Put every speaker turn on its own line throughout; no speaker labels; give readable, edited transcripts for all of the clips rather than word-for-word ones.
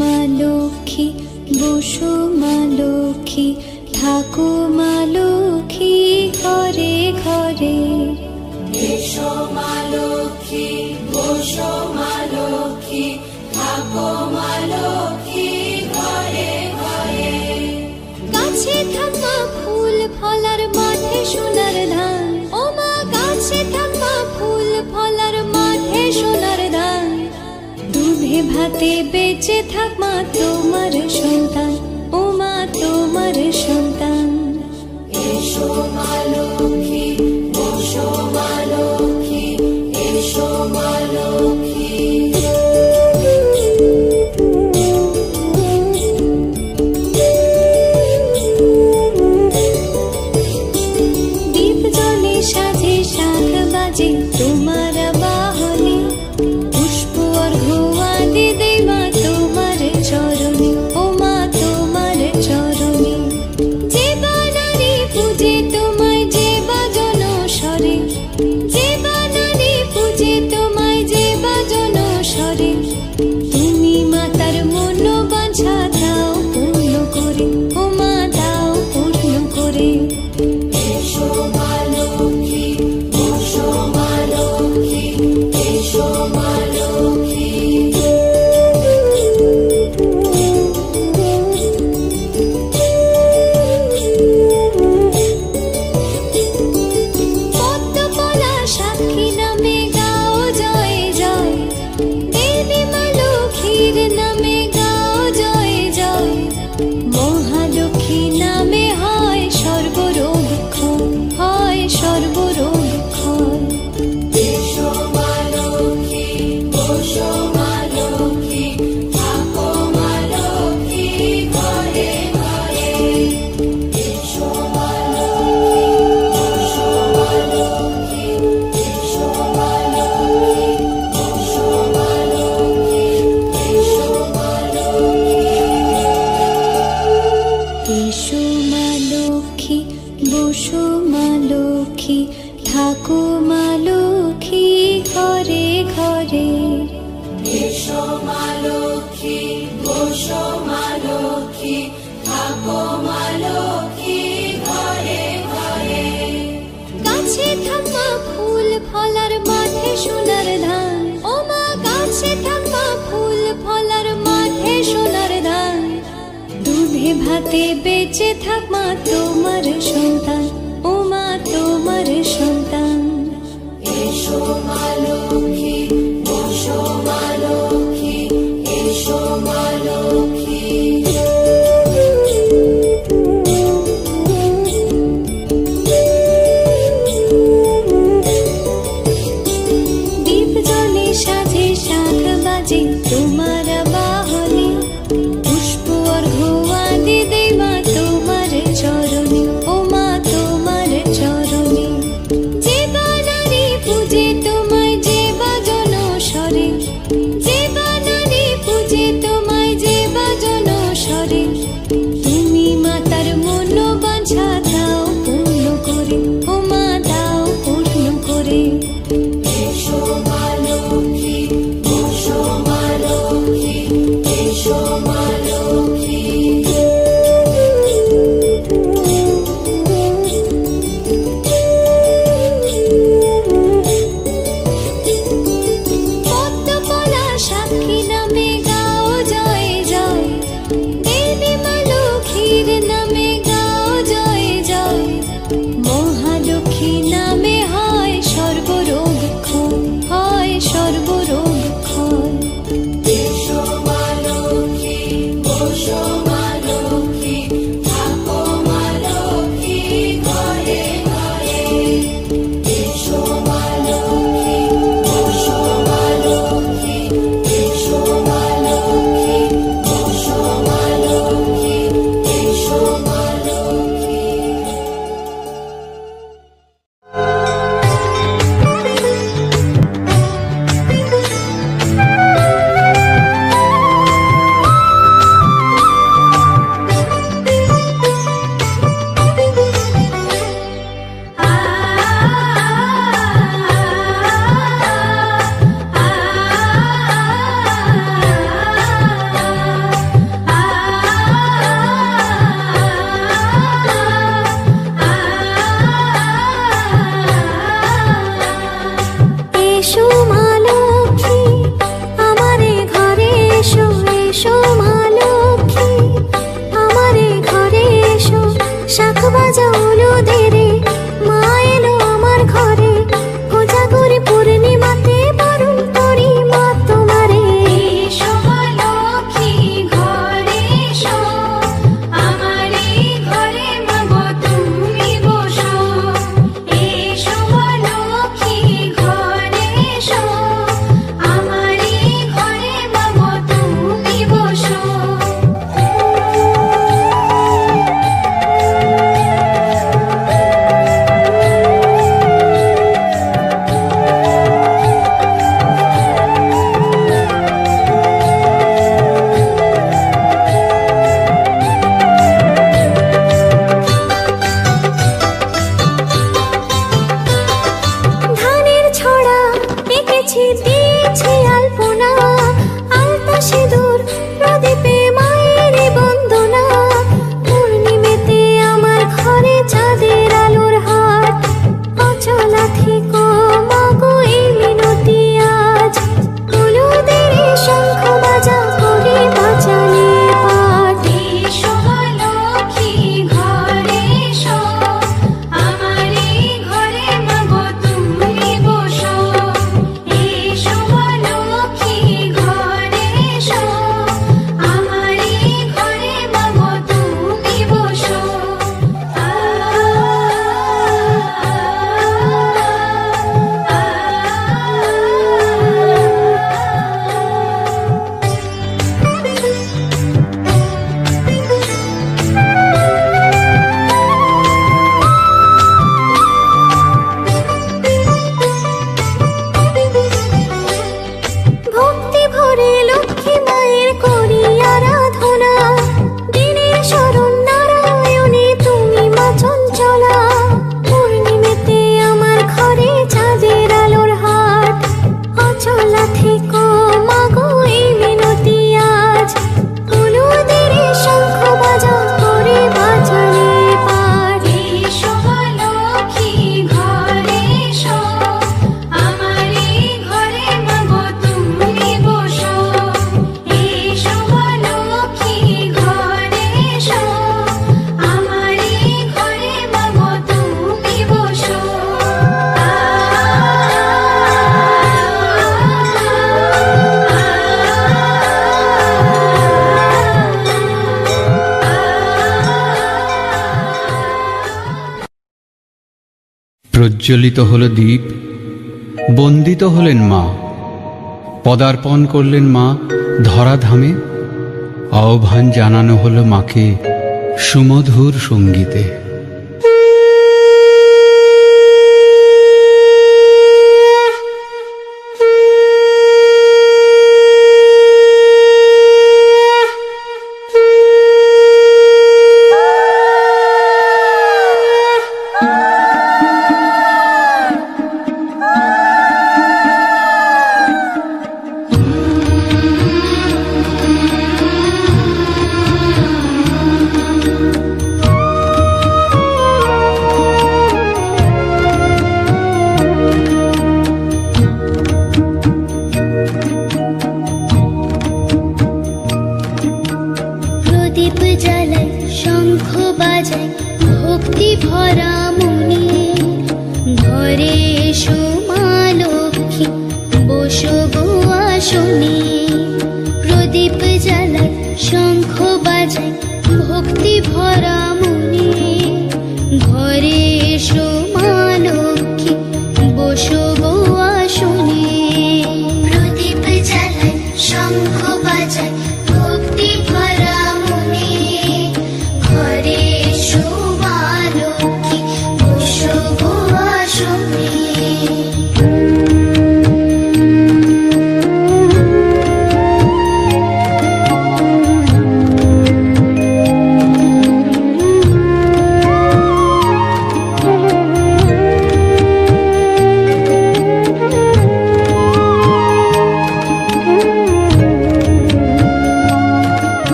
মা লক্ষ্মী, বসো মা লক্ষ্মী, থাকো মা লক্ষ্মী ঘরে ঘরে।
এসো মা লক্ষ্মী, বসো মা লক্ষ্মী, থাকো মা লক্ষ্মী ঘরে ঘরে।
গাছে থাকা ফুল ফলার মাঠে সোনার ধান, ও মা গাছে থাকা ফুল ফলার মাঠে সোনার ধান। দুধে ভাতে বেঁচে থাক মা তোমার সন্তান, ও মা তোমার সন্তান।
এসো মা লক্ষ্মী, বসো মা লক্ষ্মী, এসো মা লক্ষ্মী।
দীপ জ্বলে সাজে শাখ বাজে তোমার বাহনে, পুষ্প অর্ঘ্য আদি দেই মা তোমার চরণে, ও মা তোমার চরণে। যে বানারে পূজে তোমায় যে বাজন স্বরে, যে বানারে পূজে তোমায় যে বাজন স্বরে। তুমি মাতার মন বাঞ্ছা দাও পূর্ণ করে, ও মা দাও পূর্ণ করে।
এসো মা লক্ষ্মী, বসো মা লক্ষ্মী, এসো মা লক্ষ্মী।
পদ্মপলা সাক্ষী নামে গাও জয় জয়, দেবী মা লক্ষ্মীর নামে গাও জয় জয়। মহালক্ষ্মী নামে হয় সর্বরোগ ক্ষয়, হয় সর্বরোগ ক্ষয়।
এসো মা লক্ষ্মী, বসো মা লক্ষ্মী, থাকো মা লক্ষ্মী ঘরে ঘরে। এসো মা লক্ষ্মী, বসো মা লক্ষ্মী, এসো মা লক্ষ্মী, বসো মা লক্ষ্মী, এসো মা লক্ষ্মী।
এসো মা লক্ষ্মী, বসো মা লক্ষ্মী, থাকো মা লক্ষ্মী ঘরে ঘরে।
এসো মা লক্ষ্মী, বসো মা লক্ষ্মী, থাকো মা লক্ষ্মী ঘরে ঘরে।
গাছে থাকা ফুল ফলার মাঠে সোনার ধান, ও মা গাছে থাকা ফুল ফলার মাঠে সোনার ধান। দুধে ভাতে বেঁচে থাক মা তোমার সন্তান, ও মা তোমার সন্তান।
এসো মা লক্ষ্মী, বসো মা লক্ষ্মী, এসো মা লক্ষ্মী।
দীপ জ্বলে সাজে শাখ বাজে তোমার বাহনে, পুষ্প অর্ঘ্য আদি দেই মা তোমার চরণে, ও মা তোমার চরণে। যে বানারে পূজে তোমায় যে বাজন স্বরে, যে
প্রজ্জ্বলিত হল দীপ, বন্দিত হলেন মা, পদার্পণ করলেন মা ধরাধামে। আহ্বান জানানো হলো মাকে সুমধুর সঙ্গীতে।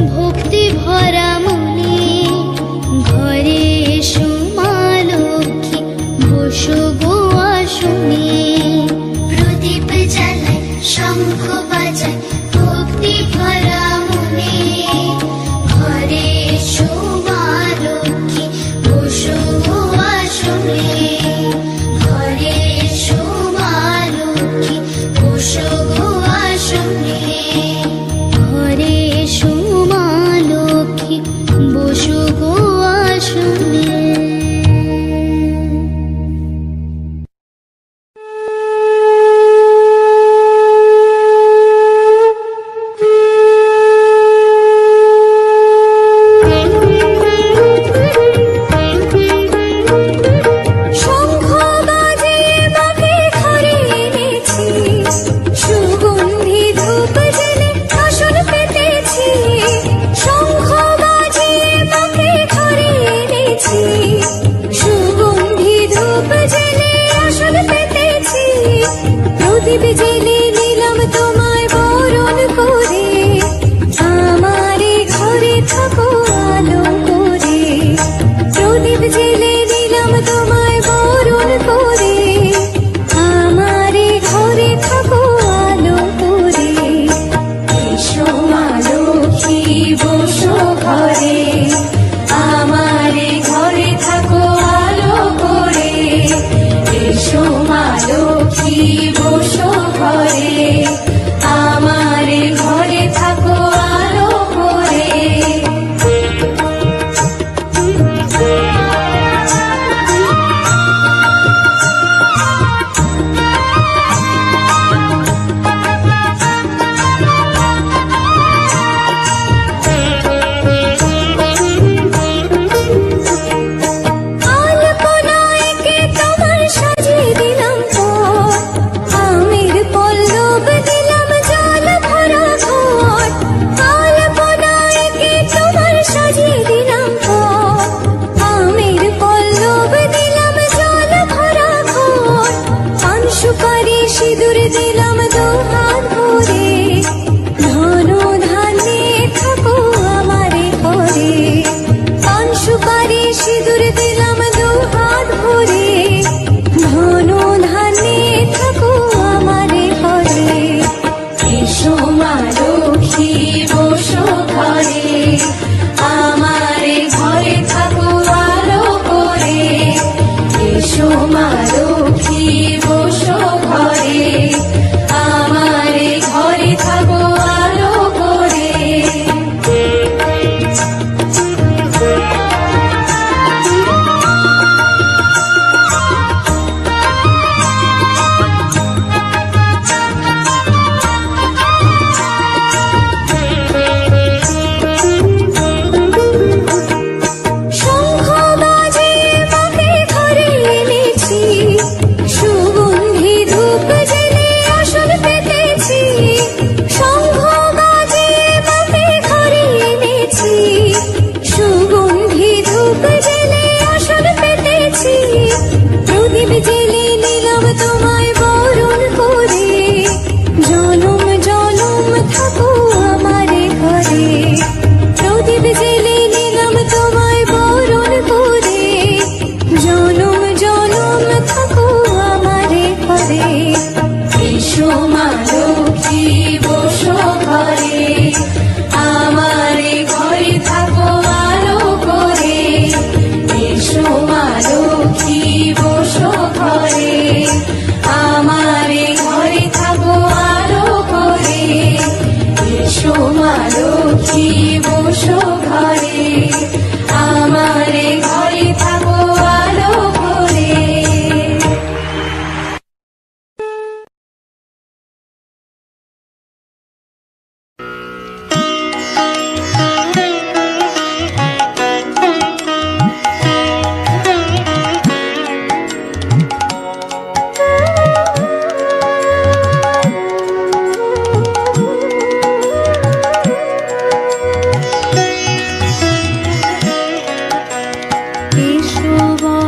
ভক্তি ভরা মনে ঘরে এসো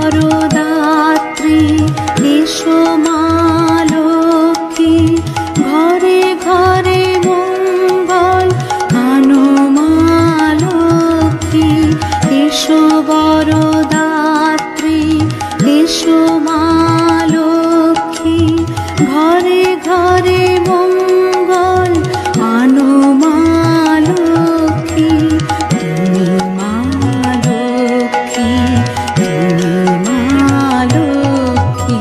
বরদাত্রী এসো মা লক্ষ্মী, ঘরে ঘরে মঙ্গল আনো মা লক্ষ্মী। এসো বরদাত্রী এসো মা লক্ষ্মী, ঘরে ঘরে মঙ্গল আনো মা লক্ষ্মী। তুমি মা লক্ষ্মী, তুমি মা লক্ষ্মী।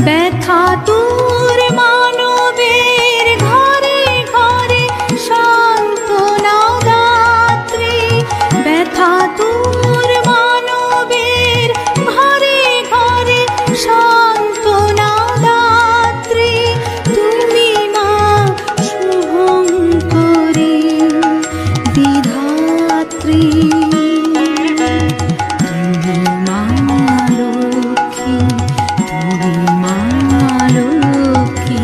ব্যথা দূর মানবের ঘরে ঘরে সান্ত্বনা দাত্রী, ব্যথা দূর মানবের ঘরে ঘরে সান্ত্বনা দাত্রী। তুমি মা শুভঙ্করী বিধাত্রী, তুমি মা লক্ষ্মী, তুমি মা লক্ষ্মী।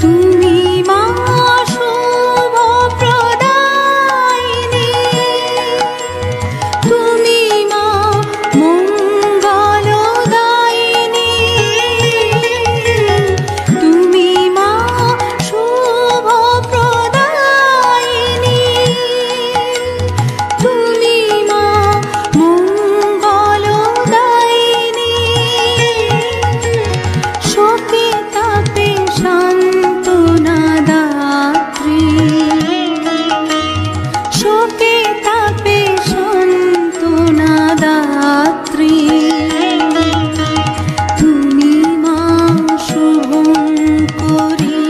তুমি মা শুভ প্রদায়িনী, তুমি মা মঙ্গলদায়িনী, তুমি মা শুভ প্রদায়িনী, তুমি মা মঙ্গলদায়িনী। শোকে তাপে সান্ত্বনা দাত্রী, শোকে তাপে সান্ত্বনা দাত্রী। তুমি মা শুভঙ্করী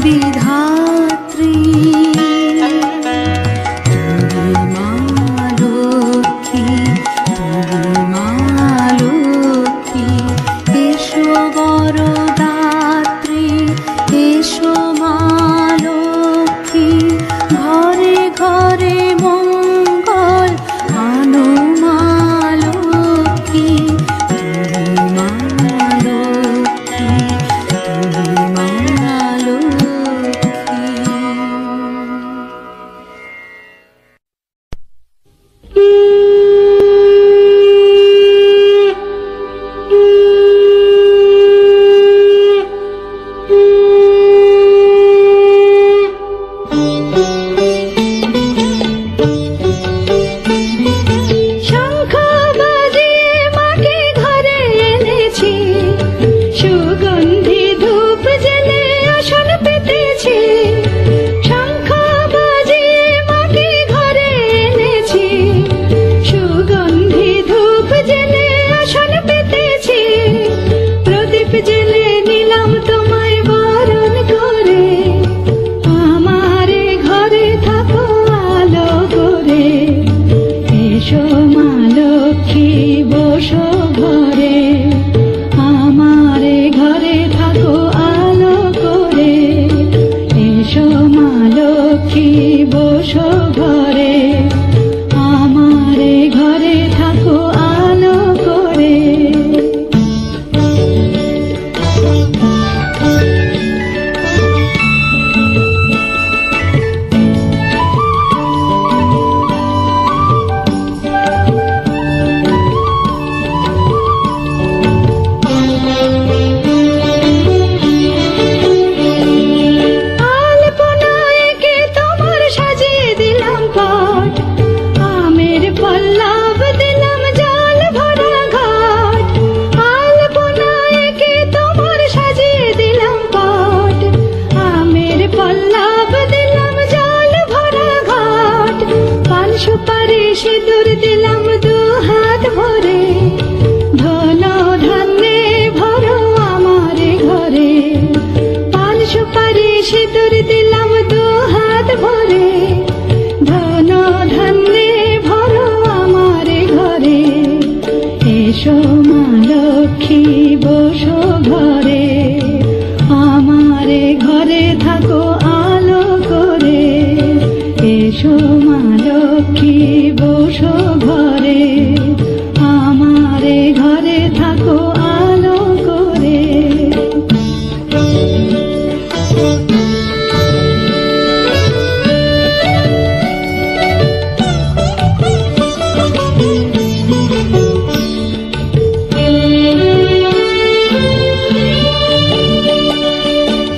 বিধাত্রী, তুমি মা লক্ষ্মী, তুমি মা লক্ষ্মী। এসো বরদাত্রী এসো মা লক্ষ্মী, ঘরে ঘরে মঙ্গল আনো মা লক্ষ্মী। তুমি মা লক্ষ্মী, তুমি মা লক্ষ্মী। শঙ্খ বাজিয়ে মাকে ঘরে এনেছি, সুগন্ধি ধূপ জেলে আসন পেতেছি। শঙ্খ বাজিয়ে মাকে ঘরে এনেছি, সুগন্ধি ধূপ জেলে আসন পেতেছি। প্রদীপ জেলে নিলাম তোমায় বরণ করে, আমারে ঘরে থাকো আলো করে। এসো মা লক্ষ্মী বসো ঘরে, আমারে ঘরে থাকো আলো করে। এসো মা লক্ষ্মী বসো ঘরে, আমারে ঘরে থাকো আলো করে। আলপনায় এঁকে তোমার সাজিয়ে দিলাম পট, আমের পল্লব দিলাম জল ভরা ঘাট। আলপনায় এঁকে তোমার সাজিয়ে দিলাম পট, আমের পল্লব দিলাম জল ভরা ঘাট। পান সুপারি সিঁদুর দিলাম দু হাত ভরে, ধন ধান্যে ভরো আমারে ঘরে। পান সুপারি সিঁদুর দিলাম দু হাত ভরে, ধন ধান্যে ভরো আমারে ঘরে। এসো মা লক্ষ্মী বসো ঘরে, আমারে ঘরে থাকো আলো করে। এসো এসো মা লক্ষ্মী বসো ঘরে, আমারে ঘরে থাকো আলো করে।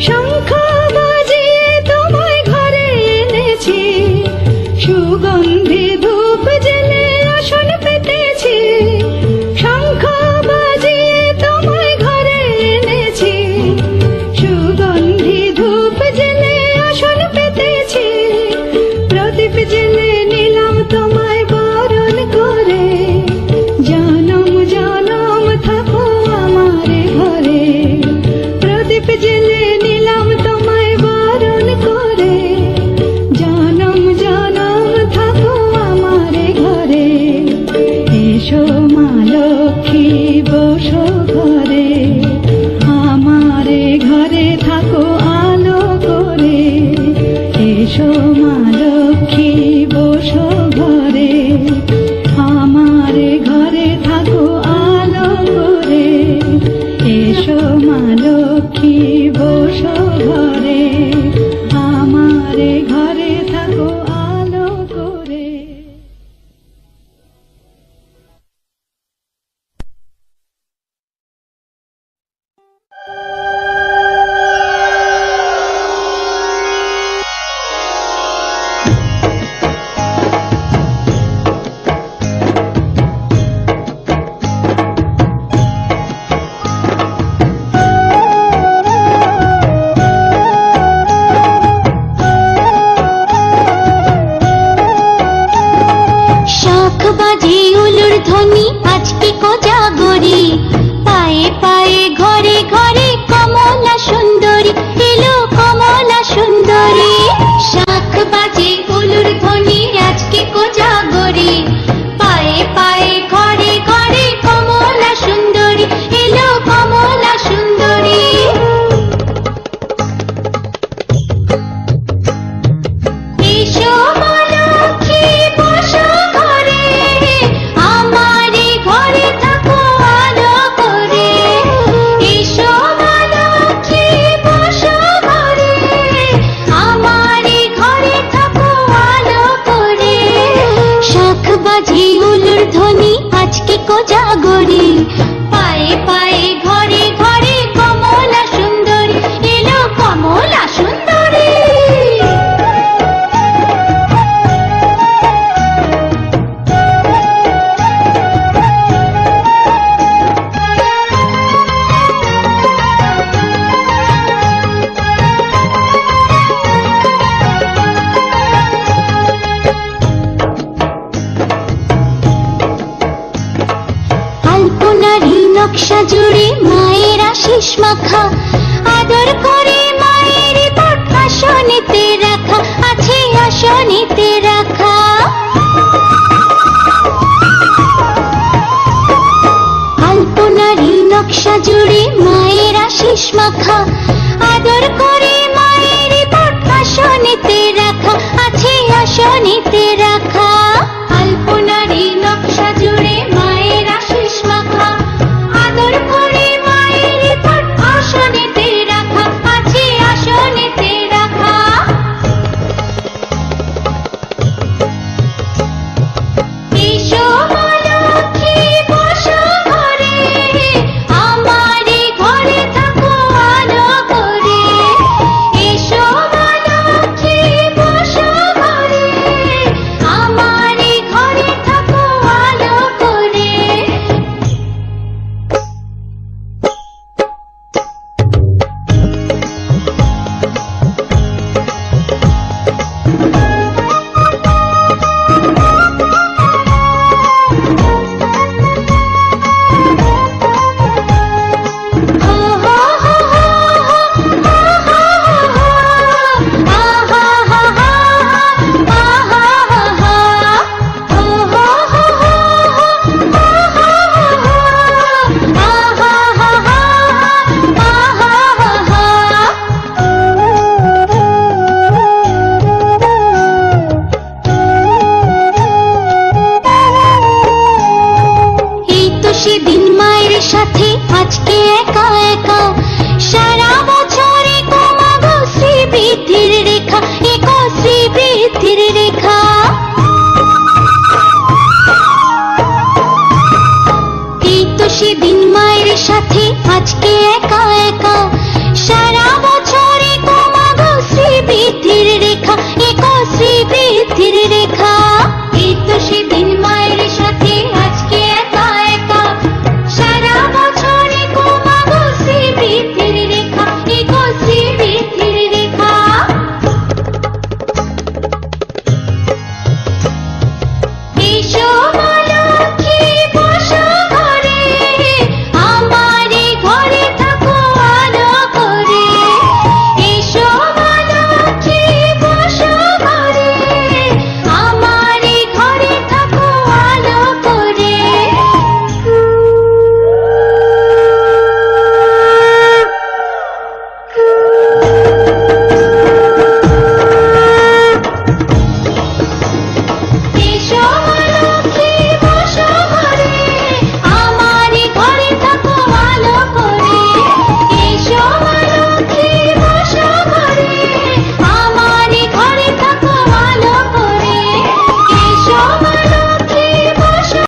শঙ্খ বাজিয়ে তোমায় ঘরে এনেছি, সুগন্ধি ধূপ জেলে আসন পেতেছি। শঙ্খ বাজিয়ে তোমায় ঘরে এনেছি, সুগন্ধি ধূপ জেলে আসন পেতেছি। প্রদীপ জেলে নিলাম তোমায় বরণ করে, জনম জনম থাকো আমারে ঘরে। প্রদীপ জেলে নিলাম তোমায় বরণ করে, জনম জনম থাকো আমারে ঘরে। এসো মা লক্ষ্মী বসো ঘরে, আমারে ঘরে থাকো আলো করে। এসো মা লক্ষ্মী বসো ঘরে, আমারে ঘরে থাকো আলো করে। এসো মা লক্ষ্মী বসো ঘরে, আমারে ঘরে থাকো আলো করে।
শাঁখ বাজে উলুর ধ্বনি আজকে কোজাগরি, পায়ে পায়ে ঘরে ঘরে কমলা সুন্দরী এলো কমলা সুন্দরী। শাঁখ বাজে উলুর ধ্বনি আজকে কোজাগরি, পায়ে পায়ে ঘরে ঘরে কমলা সুন্দরী এলো কমলা সুন্দরী। এসো মা লক্ষ্মী বসো ঘরে, আমারে ঘরে থাকো আলো করে। এসো মা লক্ষ্মী বসো ঘরে, আমারে ঘরে থাকো আলো করে। শাঁখ বাজে উলুর ধ্বনি আজকে কোজাগরি, পায়ে পায়ে ঘরে ঘরে কমলা সুন্দরী এলো কমলা সুন্দরী। আলপনারি নকশা জুড়ে মায়ের আশিস মাখা, আদর করে মায়ের পট আসনেতে রাখা আছে আসনেতে রাখা। আলপনারি নকশা জুড়ে মায়ের আশিস মাখা, আদর করে মায়ের পট আসনেতে রাখা আছে আসনেতে রাখা। আলপনারি নকশা জুড়ে মায়ের আশিস মাখা, আদর করে মায়ের পট আসনেতে রাখা আছে আসনেতে রাখা। এসো মা লক্ষ্মী বসো ঘরে, আমারে ঘরে থাকো আলো আজকে একা একা সারা বছরে কমাগো শ্রীবৃদ্ধির রেখা এগো শ্রীবৃদ্ধির রেখা এই তো সেদিন মায়ের সাথে আজকে একা একা সারা বছরে কমাগো শ্রীবৃদ্ধির রেখা এগো শ্রীবৃদ্ধির রেখা এই তো সেদিন মায়ের সাথে আজকে একা একা সারা বছরে কমাগো শ্রীবৃদ্ধির রেখা এগো শ্রীবৃদ্ধির রেখা এসো মা লক্ষ্মী বসো ঘরে আমারে ঘরে থাকো আলো করে এসো মা লক্ষ্মী বসো ঘরে আমারে ঘরে থাকো আলো করে এসো মা লক্ষ্মী বসো ঘরে আমারে ঘরে থাকো আলো করে এসো মা লক্ষ্মী বসো ঘরে আমারে ঘরে থাকো আলো করে এসো মা লক্ষ্মী বসো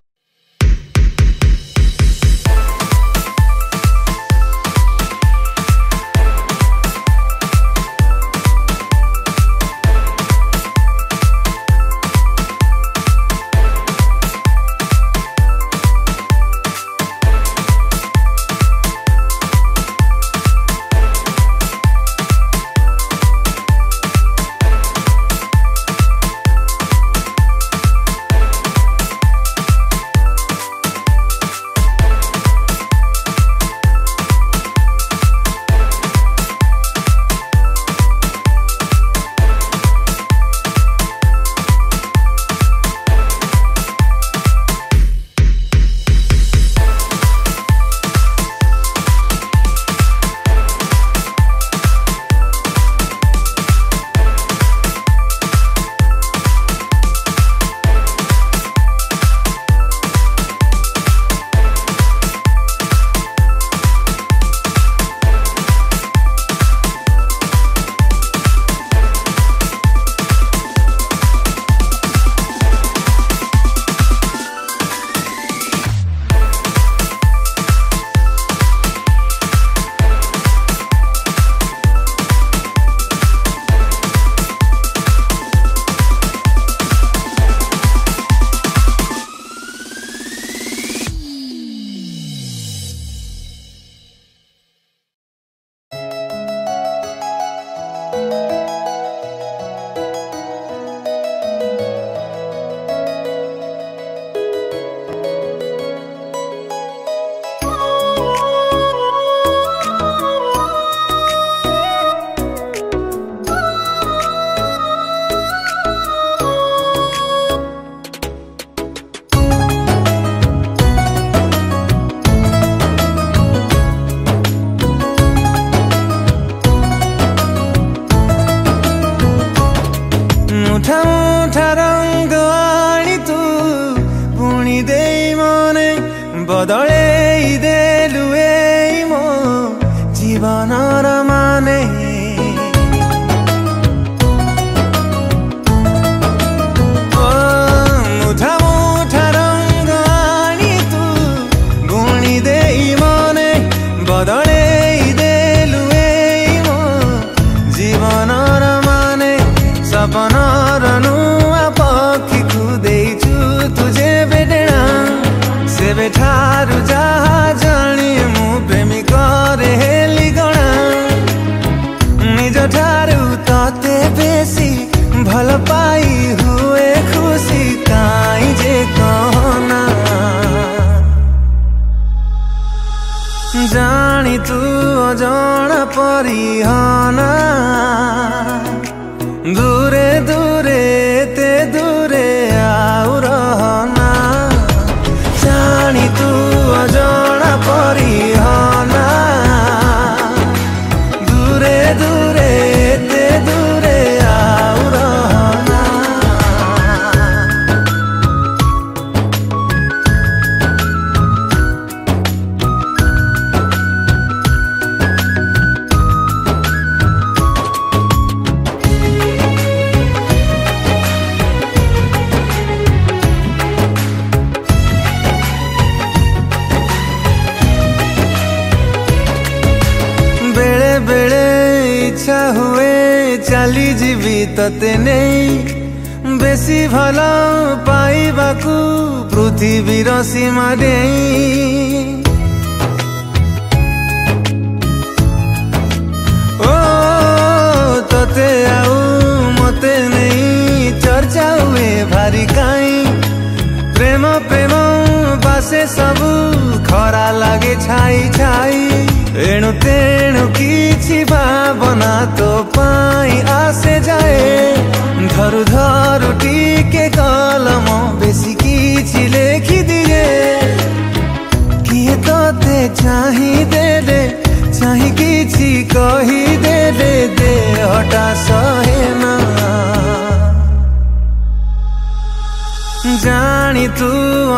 मुठा मुठा रंग आनी तू पुणी दे मने बदले देलु मो जीवनर माने मुठा मुठा रंग आनी तू पुणी दे मने बदले देलु मो जीवनर माने सपनर नुआ पक्षी खुदेछु तुझे बेटेणा से बेठारु जहा जानी मु प्रेमिक रे हेली गणा निज ठारु तते बेसी भल पाई हुए खुशी काई जे कहना जानी तू अजणा परिहना दूरे दूरे ते दूरे आउ रहना जानी तू अजणा परिहना दूरे दूरे ते दूरे आउ रहना ଚାଲିଯିବି ତତେ ନେଇ ବେଶୀ ଭଲ ପାଇବାକୁ ପୃଥିବୀର ସୀମା ଦେଇ ଓ ତତେ ଆଉ ମତେ ନେଇ ଚର୍ଚ୍ଚା ହୁଏ ଭାରି କାଇଁ ପ୍ରେମ ପ୍ରେମ ବାସେ ସବୁ ଖରା ଲାଗେ ଛାଇ ଛାଇ ଏଣୁ ତେଣୁ କିଛି ଭାବନା ତୋ ପାଇଁ ଆସେ ଯାଏ ଧରୁ ଧରୁ ଟିକେ କଲମ ବେଶୀ କିଛି ଲେଖିଦିଏ କିଏ ତତେ ଚାହିଁଦେଲେ ଚାହିଁ କିଛି କହିଦେଲେ ଦେହଟା ସହେ ନା ଜାଣି ତୁ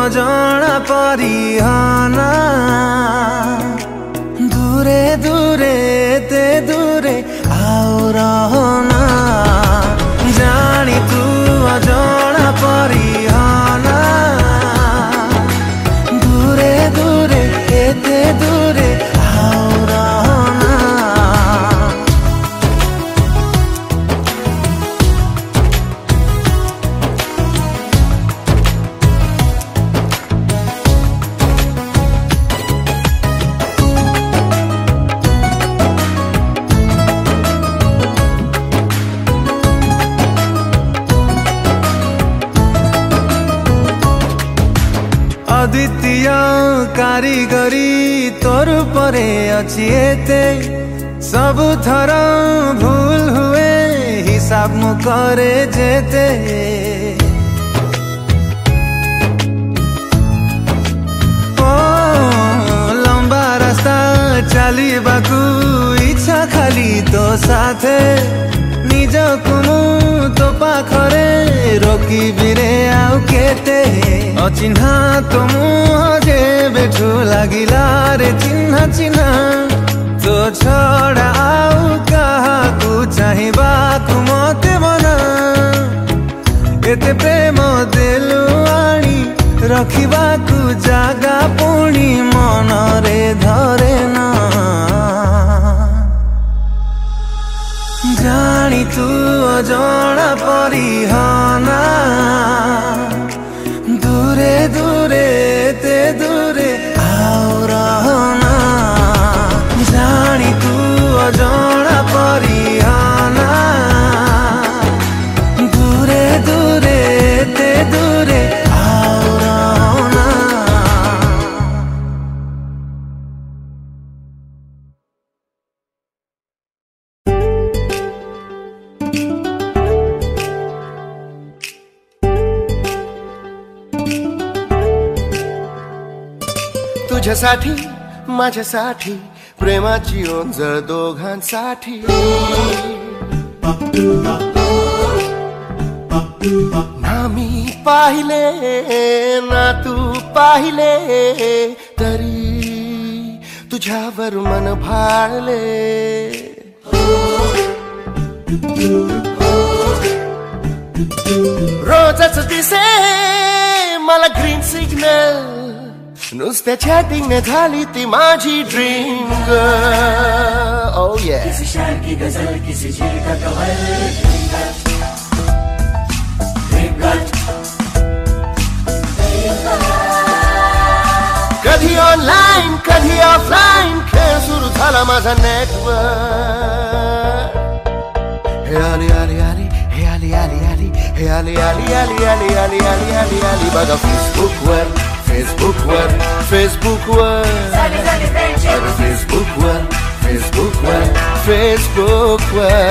ଅଜଣା ପରିହନା ଦୂରେ ଦୂରେ ଏତେ ଦୂରେ ଆଉ ରହନା ଜାଣି ତୁ ଅଜଣା ପରିହନା ଦୂରେ ଦୂରେ ଏତେ ଦୂରେ ଆଉ ରହନା अद्वितीय कारीगरी तोर परे अच्छी एते सबु थर भूल हुए हिसाब मु करे जेते ओ लंबा रास्ता चलिबाकू इच्छा खाली तो साथे निजकु मु तो पाखरे रोकिबि रे आउ केते अचिन्हा तो मुह जेबेठु लागिला रे चिन्हा चिन्हा तो छड़ा आउ काहाकू चाहिबाकू मते मना एते प्रेम देलु आनी रखिबाकू जागा पुणी मनरे धरे ना जानी तू अजଣା परिहना दूरे दूरे ते दूरे आओ रहना जानी तू अजଣା परिहना दूरे दूरे ते दूरे आओ रहना
तुझ्यासाठी माझ्यासाठी प्रेमाची ओंजळ दोघांसाठी ना मी पाहिले ना तू पाहिले तरी तुझ्यावर मन भाळले रोजच दिसे मला ग्रीन सिग्नल नुसत्या चॅटिंग ने झाली ती माझी ड्रीम गर्ल ओ ये किसी शायर की गजल किसी झील का कवल ड्रीम गर्ल कधी ऑनलाइन कधी ऑफलाइन खेळ सुरू झाला माझा नेटवर्क हे आली आली आली हे आली आली आली हे आली आली आली आली आली आली आली आली बघा फेसबुकवर फेसबुकवर फेसबुकवर अरे फेसबुकवर फेसबुकवर फेसबुकवर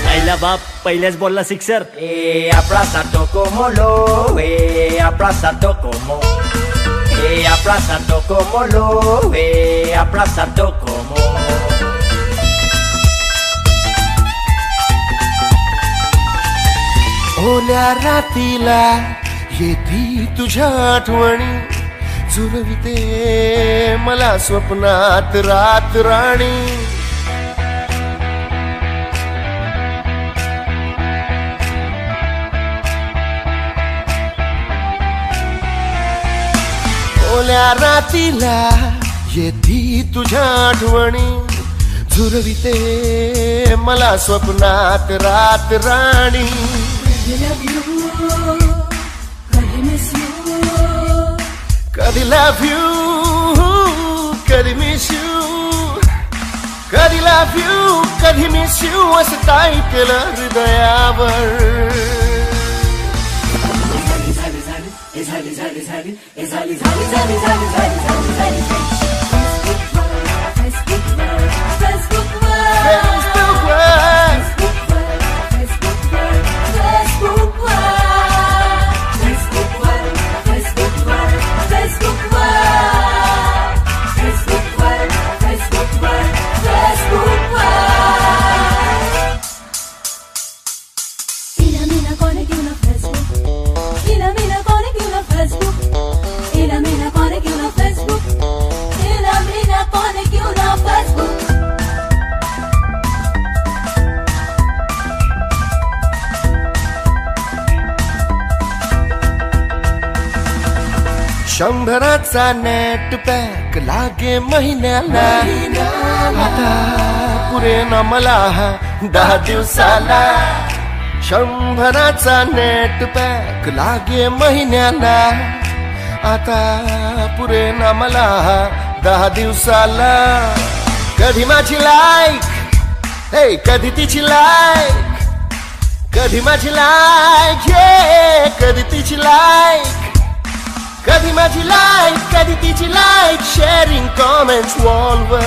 पहिला बाप पहिलेच बोलला सिक्सर ए abraza como lo abraza como abraza como lo abraza como
ओल्या रातीला येती तुझ्या आठवणी झुलविते मला स्वप्नात रात राणी ओल्या रातीला येती तुझ्या आठवणी झुरविते मला स्वप्नात रात राणी कधी लव यू कधी मिस यू कधी लव यू कधी मिस यू असं टाईप केलं हृदयावर शंभराचा नेट पॅक लागे महिन्याला आता पुरे ना मला 10 दिवसाला शंभराचा नेट पॅक लागे महिन्याला आता पुरे ना मला 10 दिवसाला कधी माझी लाईक हे कधी तिची लाईक कधी माझी लाईक हे कधी तिची लाईक कधी माझी लाईक कधी तिची लाईक शेअरिंग कॉमेंट्स वॉलवर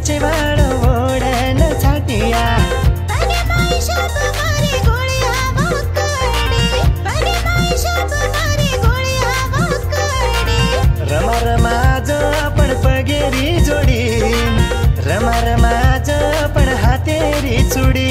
साँचे बाडो ओढन छाटिया रमा रमा जो पण पगेरी जोडी रमा रमा जो पण हातेरी चुडी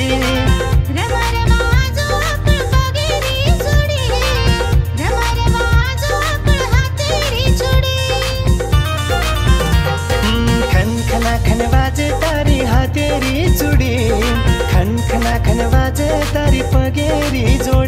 खन बाजे तारी हातेरी चुडी खन खना खन बाजे तारी पगेरी जोडी